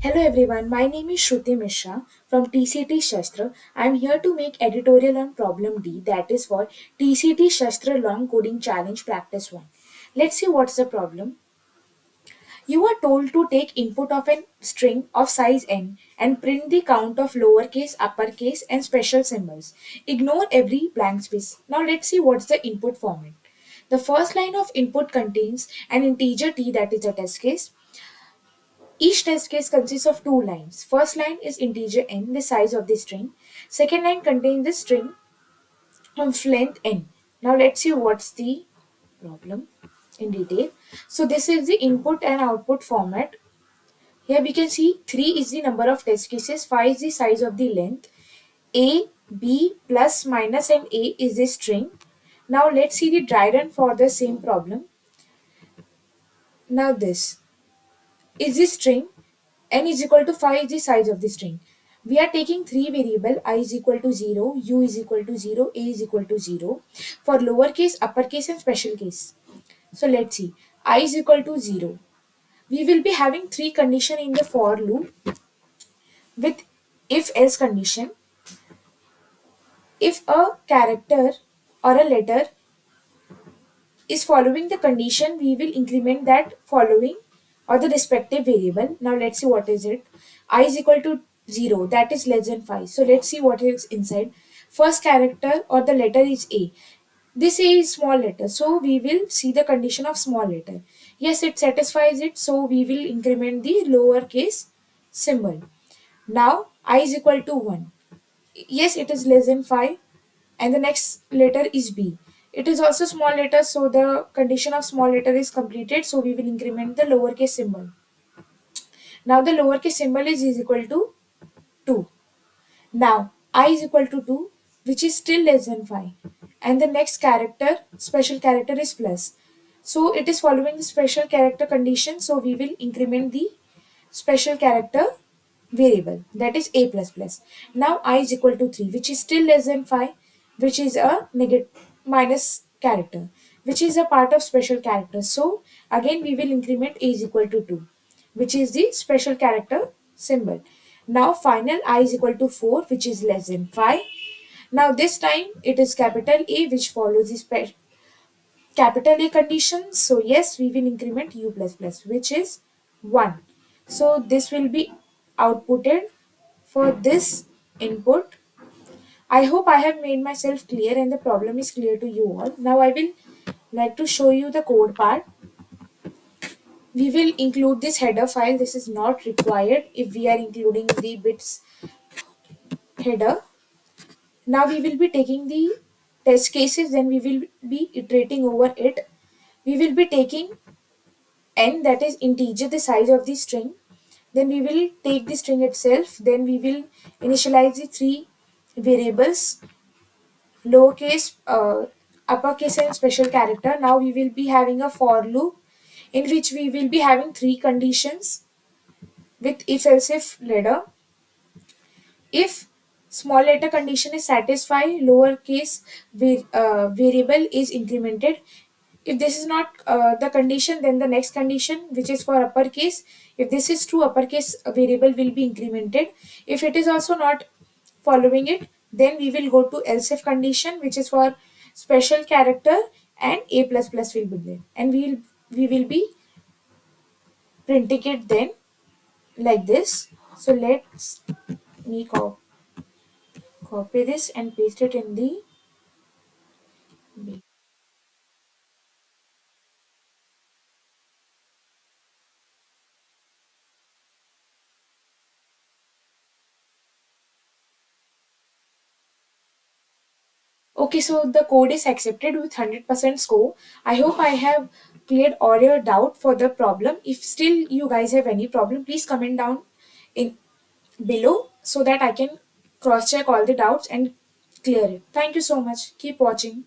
Hello everyone, my name is Shruti Mishra from TCET Shastra. I am here to make editorial on problem D, that is for TCET Shastra Long Coding Challenge Practice 1. Let's see what's the problem. You are told to take input of a string of size n and print the count of lowercase, uppercase and special symbols. Ignore every blank space. Now let's see what's the input format. The first line of input contains an integer t, that is a test case. Each test case consists of two lines. First line is integer n, the size of the string. Second line contains the string of length n. Now let's see what's the problem in detail. So this is the input and output format. Here we can see 3 is the number of test cases, 5 is the size of the length, a, b, plus, minus and a is the string. Now let's see the dry run for the same problem. Now this is the string, n is equal to 5 is the size of the string. We are taking three variable I is equal to 0, u is equal to 0, a is equal to 0 for lowercase, uppercase and special case. So let's see, I is equal to 0. We will be having three condition in the for loop with if else condition. If a character or a letter is following the condition, we will increment that following or the respective variable. Now let's see what is it. I is equal to 0, that is less than 5. So let's see what is inside. First character or the letter is A. This A is small letter, so we will see the condition of small letter. Yes, it satisfies it, so we will increment the lowercase symbol. Now I is equal to 1. Yes, it is less than 5, and the next letter is B. It is also small letter, so the condition of small letter is completed, so we will increment the lowercase symbol. Now the lowercase symbol is equal to 2. Now I is equal to 2, which is still less than 5, and the next character, special character, is plus. So it is following the special character condition, so we will increment the special character variable, that is a plus plus. Now I is equal to 3, which is still less than 5, which is a negative minus character, which is a part of special character. So again we will increment a is equal to 2, which is the special character symbol. Now final I is equal to 4, which is less than 5. Now this time it is capital A, which follows the capital A condition. So yes, we will increment u plus plus, which is 1. So this will be outputted for this input. I hope I have made myself clear and the problem is clear to you all. Now I will like to show you the code part. We will include this header file. This is not required if we are including the bits header. Now we will be taking the test cases, then we will be iterating over it. We will be taking n, that is integer, the size of the string. Then we will take the string itself. Then we will initialize the three variables, lowercase, uppercase and special character. Now we will be having a for loop in which we will be having three conditions with if else if letter. If small letter condition is satisfied, lowercase variable is incremented. If this is not the condition, then the next condition, which is for uppercase, if this is true, uppercase variable will be incremented. If it is also not following it, then we will go to else if condition, which is for special character, and a plus plus will be there, and we will be printing it then like this. So let's me copy this and paste it in the. Okay, so the code is accepted with 100% score. I hope I have cleared all your doubt for the problem. If still you guys have any problem, please comment down in below so that I can cross check all the doubts and clear it. Thank you so much. Keep watching.